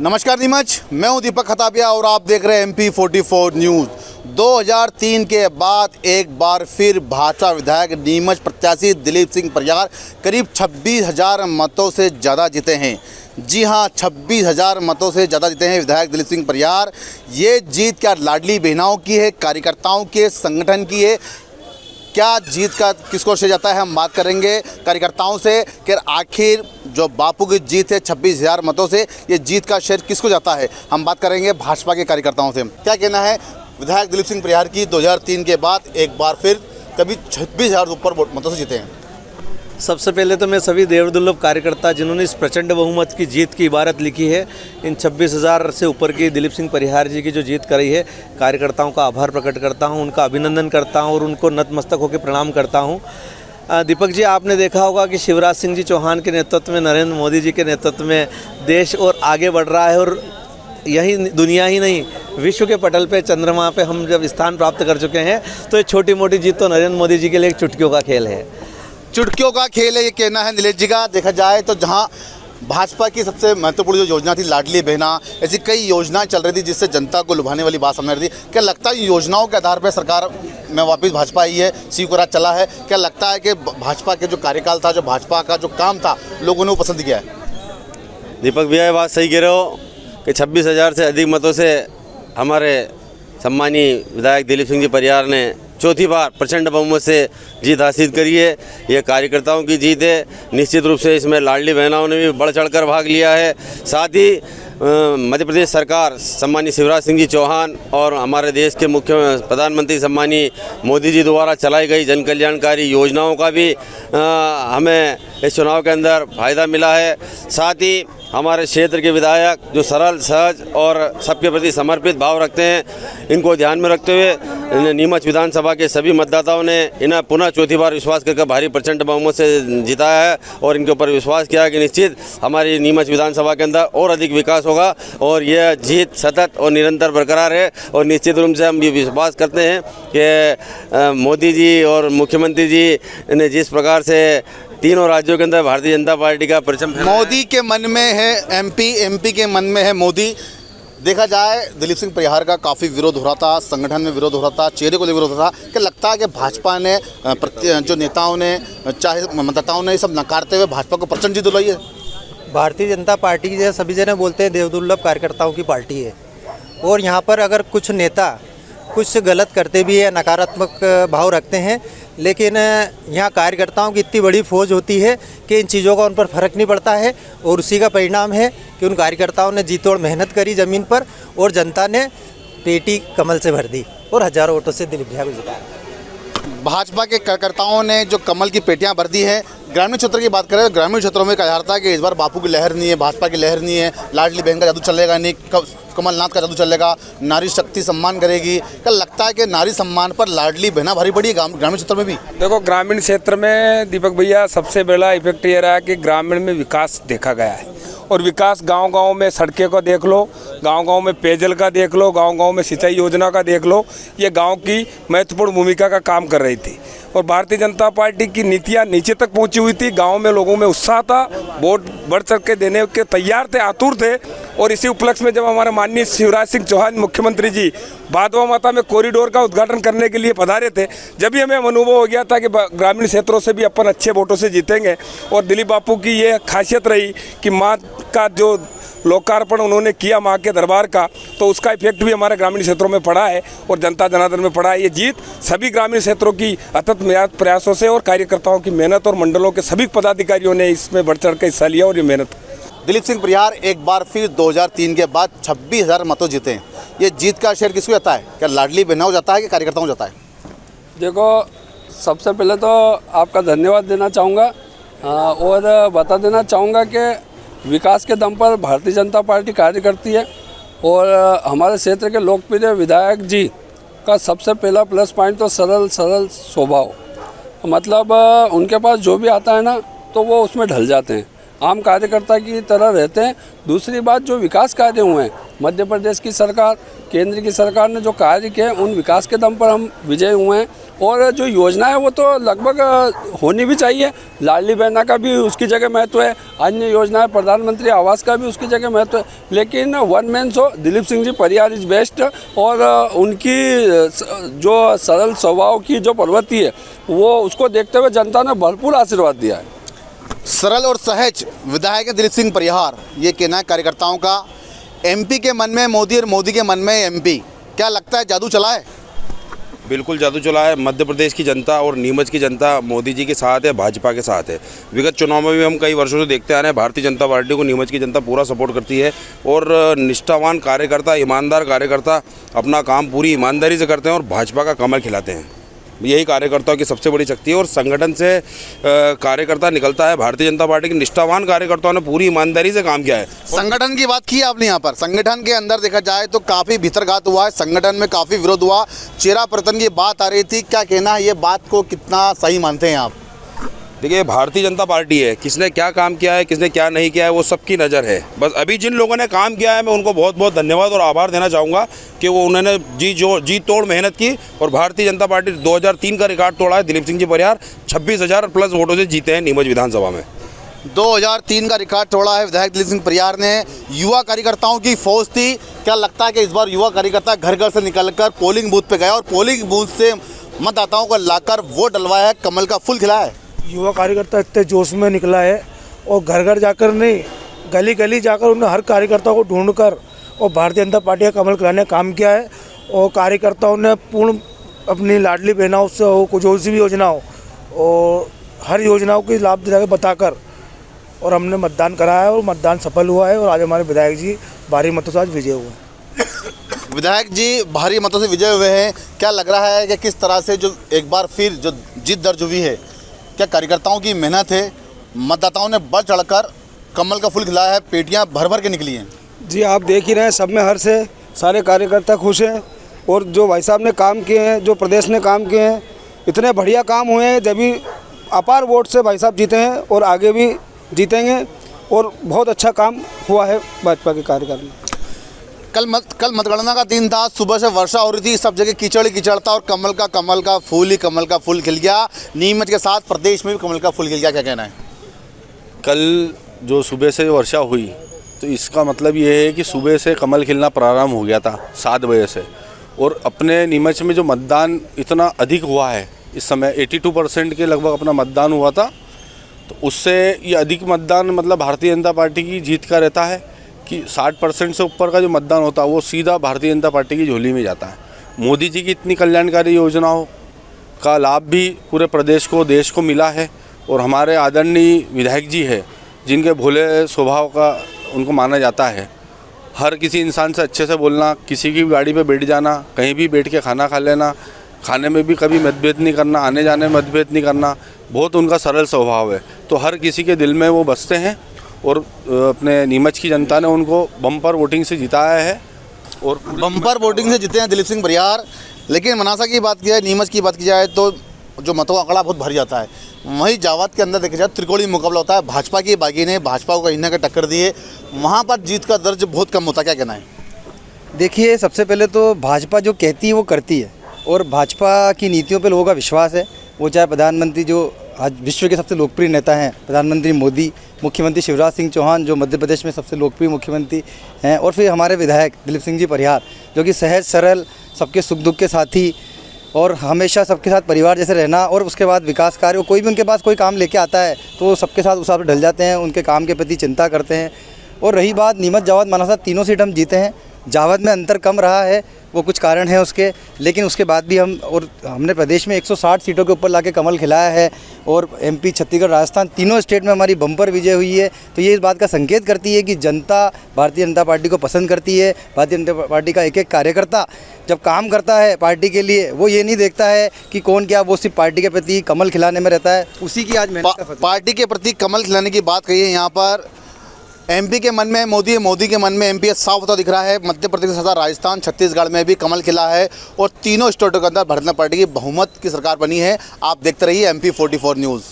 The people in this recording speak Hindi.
नमस्कार नीमच, मैं हूं दीपक खताबिया और आप देख रहे हैं MP44 न्यूज़। 2003 के बाद एक बार फिर भाजपा विधायक नीमच प्रत्याशी दिलीप सिंह परियार करीब 26,000 मतों से ज़्यादा जीते हैं। जी हां, 26,000 मतों से ज़्यादा जीते हैं विधायक दिलीप सिंह परियार। ये जीत क्या लाडली बहनाओं की है, कार्यकर्ताओं की है, संगठन की है? क्या जीत का किसको श्रेय जाता है, हम बात करेंगे कार्यकर्ताओं से कि आखिर जो बापू की जीत है 26,000 मतों से, ये जीत का श्रेय किसको जाता है। हम बात करेंगे भाजपा के कार्यकर्ताओं से। क्या कहना है विधायक दिलीप सिंह परियार की 2003 के बाद एक बार फिर कभी 26,000 ऊपर मतों से जीते हैं? सबसे पहले तो मैं सभी देवदुर्लभ कार्यकर्ता जिन्होंने इस प्रचंड बहुमत की जीत की इबारत लिखी है, इन 26,000 से ऊपर की दिलीप सिंह परियार जी की जो जीत करी है, कार्यकर्ताओं का आभार प्रकट करता हूं, उनका अभिनंदन करता हूं और उनको नतमस्तक होकर प्रणाम करता हूं। दीपक जी, आपने देखा होगा कि शिवराज सिंह जी चौहान के नेतृत्व में, नरेंद्र मोदी जी के नेतृत्व में देश और आगे बढ़ रहा है और यही दुनिया ही नहीं, विश्व के पटल पे, चंद्रमा पे हम जब स्थान प्राप्त कर चुके हैं, तो ये छोटी मोटी जीत तो नरेंद्र मोदी जी के लिए एक चुटकियों का खेल है। चुटकियों का खेल है, ये कहना है नीलेश जी का। देखा जाए तो जहां भाजपा की सबसे महत्वपूर्ण जो योजना थी लाडली बहना, ऐसी कई योजनाएं चल रही थी जिससे जनता को लुभाने वाली बात सामने आ रही थी। क्या लगता है योजनाओं के आधार पर सरकार में वापस भाजपा आई है, सी को राज चला है? क्या लगता है कि भाजपा के जो कार्यकाल था, जो भाजपा का जो काम था, लोगों ने वो पसंद किया है? दीपक भैया, ये बात सही कह रहे हो कि 26,000 से अधिक मतों से हमारे सम्मानीय विधायक दिलीप सिंह जी परियार ने चौथी बार प्रचंड बहुमत से जीत हासिल करी है। ये कार्यकर्ताओं की जीत है। निश्चित रूप से इसमें लाडली बहनाओं ने भी बढ़ चढ़कर भाग लिया है। साथ ही मध्य प्रदेश सरकार सम्मानीय शिवराज सिंह जी चौहान और हमारे देश के मुख्य प्रधानमंत्री सम्मानीय मोदी जी द्वारा चलाई गई जन कल्याणकारी योजनाओं का भी हमें इस चुनाव के अंदर फ़ायदा मिला है। साथ ही हमारे क्षेत्र के विधायक जो सरल, सहज और सबके प्रति समर्पित भाव रखते हैं, इनको ध्यान में रखते हुए नीमच विधानसभा के सभी मतदाताओं ने इन्हें पुनः चौथी बार विश्वास करके भारी प्रचंड बहुमत से जिताया है और इनके ऊपर विश्वास किया कि निश्चित हमारी नीमच विधानसभा के अंदर और अधिक विकास होगा और यह जीत सतत और निरंतर बरकरार है। और निश्चित रूप से हम ये विश्वास करते हैं कि मोदी जी और मुख्यमंत्री जी ने जिस प्रकार से तीनों राज्यों के अंदर भारतीय जनता पार्टी का परचम मोदी के मन में है एमपी के मन में है मोदी। देखा जाए दिलीप सिंह परियार का काफ़ी विरोध हो रहा था, संगठन में विरोध हो रहा था, चेहरे को लेकर विरोध हो रहा था। क्या लगता है कि भाजपा ने जो नेताओं ने, चाहे मतदाताओं ने, सब नकारते हुए भाजपा को प्रचंड जीत दिलाई है? भारतीय जनता पार्टी जैसे सभी जने बोलते हैं देवदुर्लभ कार्यकर्ताओं की पार्टी है और यहाँ पर अगर कुछ नेता कुछ गलत करते भी है, नकारात्मक भाव रखते हैं, लेकिन यहाँ कार्यकर्ताओं की इतनी बड़ी फौज होती है कि इन चीज़ों का उन पर फ़र्क नहीं पड़ता है और उसी का परिणाम है कि उन कार्यकर्ताओं ने जी तोड़ मेहनत करी ज़मीन पर और जनता ने पेटी कमल से भर दी और हज़ारों वोटों से दिलीप भैया को जिताया। भाजपा के कार्यकर्ताओं ने जो कमल की पेटियां भर दी हैं। ग्रामीण क्षेत्र की बात करें तो ग्रामीण क्षेत्रों में कहा जा रहा था कि इस बार बापू की लहर नहीं है, भाजपा की लहर नहीं है, लाडली बहन का जादू चलेगा नहीं, कमलनाथ का जादू चलेगा, नारी शक्ति सम्मान करेगी। क्या लगता है कि नारी सम्मान पर लाडली बहना भारी पड़ी है ग्रामीण क्षेत्र में भी? देखो, ग्रामीण क्षेत्र में दीपक भैया सबसे बड़ा इफेक्ट ये रहा है कि ग्रामीण में विकास देखा गया है और विकास गांव-गांव में सड़कें का देख लो, गांव-गांव में पेयजल का देख लो, गांव-गांव में सिंचाई योजना का देख लो, ये गांव की महत्वपूर्ण भूमिका का काम कर रही थी और भारतीय जनता पार्टी की नीतियां नीचे तक पहुंची हुई थी। गांव में लोगों में उत्साह था, वोट बढ़ चढ़ के देने के तैयार थे, आतुर थे। और इसी उपलक्ष्य में जब हमारे माननीय शिवराज सिंह चौहान मुख्यमंत्री जी भादवा माता में कॉरिडोर का उद्घाटन करने के लिए पधारे थे, जब भी हमें अनुभव हो गया था कि ग्रामीण क्षेत्रों से भी अपन अच्छे वोटों से जीतेंगे। और दिलीप बापू की ये खासियत रही कि माँ का जो लोकार्पण उन्होंने किया माँ के दरबार का, तो उसका इफेक्ट भी हमारे ग्रामीण क्षेत्रों में पड़ा है और जनता जनार्दन में पड़ा है। ये जीत सभी ग्रामीण क्षेत्रों की अथक प्रयासों से और कार्यकर्ताओं की मेहनत और मंडलों के सभी पदाधिकारियों ने इसमें बढ़ चढ़ कर हिस्सा लिया और ये मेहनत। दिलीप सिंह परियार एक बार फिर 2003 के बाद 26,000 मतों जीते हैं। ये जीत का श्रेय किसको जाता है? क्या लाडली बहनाओं जाता है कि कार्यकर्ताओं जाता है? देखो, सबसे पहले तो आपका धन्यवाद देना चाहूँगा और बता देना चाहूँगा कि विकास के दम पर भारतीय जनता पार्टी कार्य करती है और हमारे क्षेत्र के लोकप्रिय विधायक जी का सबसे पहला प्लस पॉइंट तो सरल स्वभाव, मतलब उनके पास जो भी आता है ना तो वो उसमें ढल जाते हैं, आम कार्यकर्ता की तरह रहते हैं। दूसरी बात, जो विकास कार्य हुए हैं मध्य प्रदेश की सरकार, केंद्र की सरकार ने जो कार्य किए, उन विकास के दम पर हम विजय हुए हैं और जो योजना है वो तो लगभग होनी भी चाहिए। लाडली बहना का भी उसकी जगह महत्व है, अन्य योजनाएं प्रधानमंत्री आवास का भी उसकी जगह महत्व है, लेकिन one man show Dilip Singh ji Parihar is best. और उनकी जो सरल स्वभाव की जो प्रवृत्ति है वो उसको देखते हुए जनता ने भरपूर आशीर्वाद दिया है। सरल और सहज विधायक दिलीप सिंह परिहार, ये कहना है कार्यकर्ताओं का। एमपी के मन में मोदी और मोदी के मन में एमपी, क्या लगता है जादू चला है? बिल्कुल जादू चला है। मध्य प्रदेश की जनता और नीमच की जनता मोदी जी के साथ है, भाजपा के साथ है। विगत चुनाव में भी हम कई वर्षों से देखते आ रहे हैं, भारतीय जनता पार्टी को नीमच की जनता पूरा सपोर्ट करती है और निष्ठावान कार्यकर्ता, ईमानदार कार्यकर्ता अपना काम पूरी ईमानदारी से करते हैं और भाजपा का कमल खिलाते हैं। यही कार्यकर्ताओं की सबसे बड़ी शक्ति है और संगठन से कार्यकर्ता निकलता है। भारतीय जनता पार्टी के निष्ठावान कार्यकर्ताओं ने पूरी ईमानदारी से काम किया है। संगठन की बात की आपने यहाँ पर, संगठन के अंदर देखा जाए तो काफ़ी भीतरघात हुआ है, संगठन में काफ़ी विरोध हुआ, चेहरा परिवर्तन की बात आ रही थी, क्या कहना है, ये बात को कितना सही मानते हैं आप? देखिए, भारतीय जनता पार्टी है, किसने क्या काम किया है, किसने क्या नहीं किया है, वो सबकी नज़र है। बस अभी जिन लोगों ने काम किया है मैं उनको बहुत बहुत धन्यवाद और आभार देना चाहूँगा कि वो उन्होंने जी तोड़ मेहनत की और भारतीय जनता पार्टी 2003 का रिकॉर्ड तोड़ा है। दिलीप सिंह जी परिहार 26,000 प्लस वोटों से जीते हैं नीमच विधानसभा में। 2003 का रिकॉर्ड तोड़ा है विधायक दिलीप सिंह परिहार ने। युवा कार्यकर्ताओं की फौज थी, क्या लगता है कि इस बार युवा कार्यकर्ता घर घर से निकलकर पोलिंग बूथ पे गया और पोलिंग बूथ से मतदाताओं को लाकर वोट डलवाया है, कमल का फूल खिलाया है? युवा कार्यकर्ता इतने जोश में निकला है और घर घर जाकर नहीं, गली गली जाकर उन्होंने हर कार्यकर्ता को ढूंढकर और भारतीय जनता पार्टी का कमल खिलाने का काम किया है। और कार्यकर्ताओं ने पूर्ण अपनी लाडली बहनाओं से हो, कुछ जो सी भी योजना हो और हर योजनाओं की लाभ दिला बताकर और हमने मतदान कराया और मतदान सफल हुआ है और आज हमारे विधायक जी भारी मतों से आज विजय हुए हैं। विधायक जी भारी मतों से विजय हुए हैं, क्या लग रहा है कि किस तरह से जो एक बार फिर जो जीत दर्ज हुई है, क्या कार्यकर्ताओं की मेहनत है, मतदाताओं ने बढ़ चढ़कर कमल का फूल खिलाया है, पेटियां भर भर के निकली हैं? जी आप देख ही रहे हैं, सब में हर से सारे कार्यकर्ता खुश हैं और जो भाई साहब ने काम किए हैं, जो प्रदेश ने काम किए हैं, इतने बढ़िया काम हुए हैं, जब भी अपार वोट से भाई साहब जीते हैं और आगे भी जीतेंगे और बहुत अच्छा काम हुआ है भाजपा के कार्यकाल में। कल मतगणना का दिन था, सुबह से वर्षा हो रही थी, सब जगह कीचड़ ही कीचड़ था और कमल का फूल खिल गया। नीमच के साथ प्रदेश में भी कमल का फूल खिल गया, क्या कहना है? कल जो सुबह से वर्षा हुई तो इसका मतलब ये है कि सुबह से कमल खिलना प्रारंभ हो गया था 7 बजे से। और अपने नीमच में जो मतदान इतना अधिक हुआ है, इस समय 82% के लगभग अपना मतदान हुआ था, तो उससे ये अधिक मतदान मतलब भारतीय जनता पार्टी की जीत का रहता है कि 60% से ऊपर का जो मतदान होता है वो सीधा भारतीय जनता पार्टी की झोली में जाता है। मोदी जी की इतनी कल्याणकारी योजनाओं का लाभ भी पूरे प्रदेश को, देश को मिला है और हमारे आदरणीय विधायक जी है जिनके भोले स्वभाव का उनको माना जाता है। हर किसी इंसान से अच्छे से बोलना, किसी की गाड़ी पे बैठ जाना, कहीं भी बैठ के खाना खा लेना, खाने में भी कभी मतभेद नहीं करना, आने जाने में मतभेद नहीं करना, बहुत उनका सरल स्वभाव है। तो हर किसी के दिल में वो बसते हैं और अपने नीमच की जनता ने उनको बम्पर वोटिंग से जिताया है और बम्पर वोटिंग से जीते हैं दिलीप सिंह परिहार। लेकिन मनासा की बात की जाए, नीमच की बात की जाए तो जो मतों का आंकड़ा बहुत भर जाता है। वहीं जावद के अंदर देखा जाए त्रिकोणीय मुकाबला होता है, भाजपा की बागी ने भाजपा को कहीं ना कहीं टक्कर दी है, वहाँ पर जीत का दर्ज बहुत कम होता है, क्या कहना है? देखिए, सबसे पहले तो भाजपा जो कहती है वो करती है और भाजपा की नीतियों पे लोगों का विश्वास है। वो चाहे प्रधानमंत्री जो आज विश्व के सबसे लोकप्रिय नेता हैं प्रधानमंत्री मोदी, मुख्यमंत्री शिवराज सिंह चौहान जो मध्य प्रदेश में सबसे लोकप्रिय मुख्यमंत्री हैं, और फिर हमारे विधायक दिलीप सिंह जी परिहार जो कि सहज सरल, सबके सुख दुख के साथी और हमेशा सबके साथ परिवार जैसे रहना, और उसके बाद विकास कार्य, कोई भी उनके पास कोई काम लेके आता है तो वो सबके साथ उस हिसाब से ढल जाते हैं, उनके काम के प्रति चिंता करते हैं। और रही बात नीमच जावद मनासा, तीनों सीट हम जीते हैं। जावद में अंतर कम रहा है, वो कुछ कारण है उसके, लेकिन उसके बाद भी हमने प्रदेश में 160 सीटों के ऊपर लाके कमल खिलाया है और एमपी, छत्तीसगढ़, राजस्थान तीनों स्टेट में हमारी बम्पर विजय हुई है। तो ये इस बात का संकेत करती है कि जनता भारतीय जनता पार्टी को पसंद करती है। भारतीय जनता पार्टी का एक एक कार्यकर्ता जब काम करता है पार्टी के लिए, वो ये नहीं देखता है कि कौन क्या, वो सिर्फ पार्टी के प्रति कमल खिलाने में रहता है। उसी की आज मेहनत पार्टी के प्रति कमल खिलाने की बात कही है यहाँ पर। एमपी के मन में मोदी है, मोदी के मन में एमपी साफ होता दिख रहा है। मध्य प्रदेश के साथ राजस्थान, छत्तीसगढ़ में भी कमल खिला है और तीनों स्टेटों के अंदर भारतीय जनता पार्टी की बहुमत की सरकार बनी है। आप देखते रहिए MP44 न्यूज़।